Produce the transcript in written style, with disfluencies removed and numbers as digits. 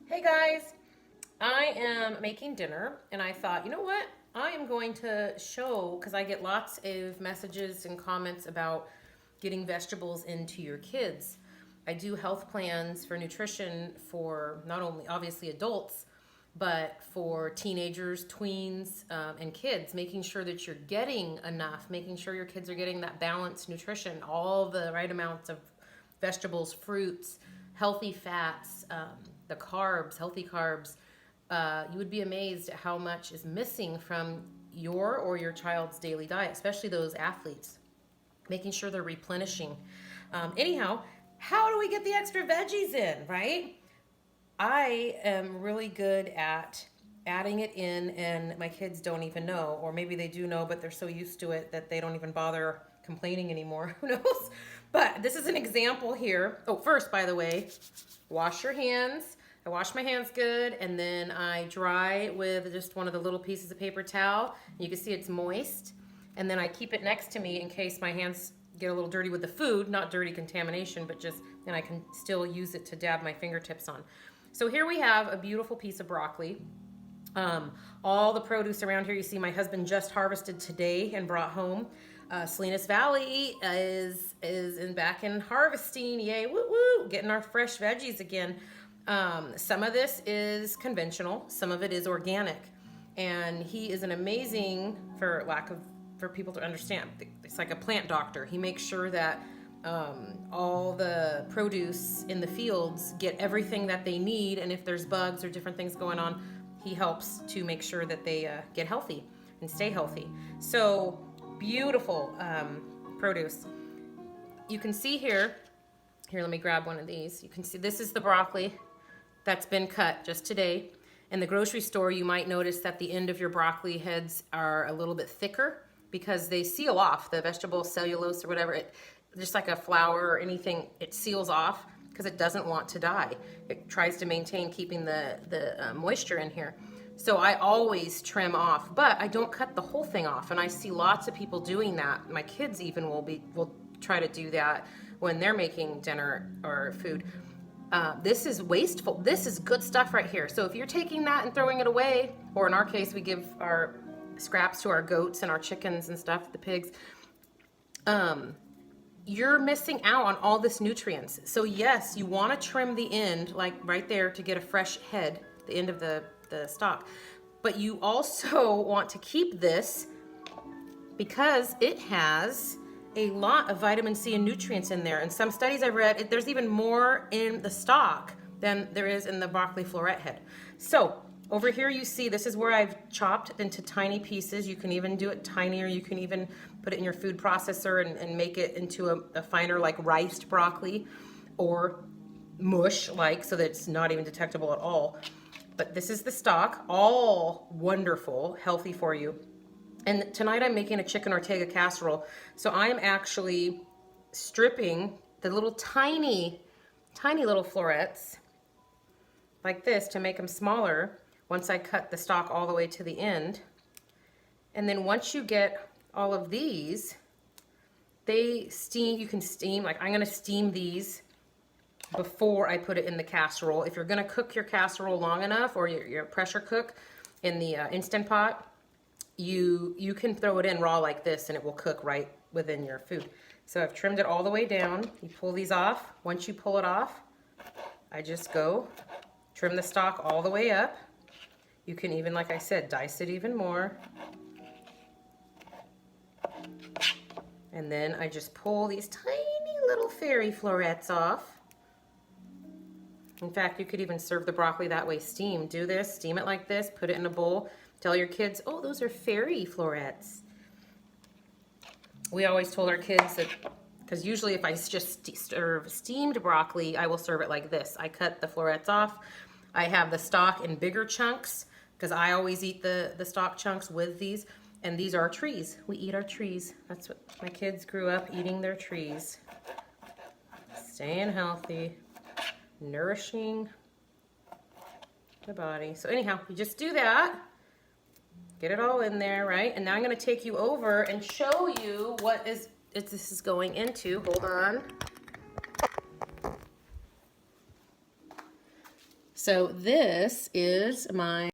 Hey guys, I am making dinner and I thought, you know what? I am going to show, because I get lots of messages and comments about getting vegetables into your kids. I do health plans for nutrition for not only obviously adults, but for teenagers, tweens, and kids, making sure that you're getting enough, making sure your kids are getting that balanced nutrition, all the right amounts of vegetables, fruits, healthy fats, the carbs, healthy carbs. You would be amazed at how much is missing from your or your child's daily diet, especially those athletes, making sure they're replenishing. Anyhow, how do we get the extra veggies in, right? I am really good at adding it in, and my kids don't even know, or maybe they do know, but they're so used to it that they don't even bother complaining anymore. Who knows? But this is an example here. Oh, first, by the way, wash your hands. I wash my hands good, and then I dry with just one of the little pieces of paper towel. You can see it's moist. And then I keep it next to me in case my hands get a little dirty with the food, not dirty contamination, but just, and I can still use it to dab my fingertips on. So here we have a beautiful piece of broccoli. All the produce around here, you see my husband just harvested today and brought home. Salinas Valley is back in harvesting, yay, woo woo, getting our fresh veggies again. Some of this is conventional, some of it is organic, and he is an amazing, for people to understand, it's like a plant doctor. He makes sure that all the produce in the fields get everything that they need, and if there's bugs or different things going on, he helps to make sure that they get healthy and stay healthy. So beautiful produce. You can see here, let me grab one of these. You can see this is the broccoli that's been cut just today. In the grocery store, you might notice that the end of your broccoli heads are a little bit thicker because they seal off, the vegetable cellulose or whatever. Just like a flour or anything, it seals off because it doesn't want to die. It tries to maintain keeping the moisture in here. So I always trim off, but I don't cut the whole thing off. And I see lots of people doing that. My kids even will try to do that when they're making dinner or food. This is wasteful. This is good stuff right here. So if you're taking that and throwing it away, or in our case, we give our scraps to our goats and our chickens and stuff, the pigs, you're missing out on all this nutrients. So yes, you want to trim the end, like right there, to get a fresh head, the end of the stalk. But you also want to keep this because it has a lot of vitamin C and nutrients in there. And some studies I've read, there's even more in the stalk than there is in the broccoli floret head. So over here you see, this is where I've chopped it into tiny pieces. You can even do it tinier. You can even put it in your food processor and make it into a finer, like riced broccoli or mush, like, so that it's not even detectable at all. But this is the stalk, all wonderful, healthy for you. And tonight I'm making a chicken Ortega casserole. So I'm actually stripping the little tiny little florets like this to make them smaller once I cut the stalk all the way to the end. And then once you get all of these, they steam, you can steam, like I'm gonna steam these before I put it in the casserole. If you're gonna cook your casserole long enough, or your pressure cook in the Instant Pot, you can throw it in raw like this and it will cook right within your food. So I've trimmed it all the way down. You pull these off. Once you pull it off, I just go trim the stalk all the way up. You can even, like I said, dice it even more. And then I just pull these tiny little fairy florets off. In fact, you could even serve the broccoli that way, steamed. Do this, steam it like this, put it in a bowl. Tell your kids, oh, those are fairy florets. We always told our kids that, because usually if I just serve steamed broccoli, I will serve it like this. I cut the florets off. I have the stalk in bigger chunks, because I always eat the stalk chunks with these. And these are our trees. We eat our trees. That's what my kids grew up eating, their trees. Staying healthy, nourishing the body. So anyhow, you just do that. Get it all in there, right? And now I'm going to take you over and show you what this is going into. Hold on. So this is my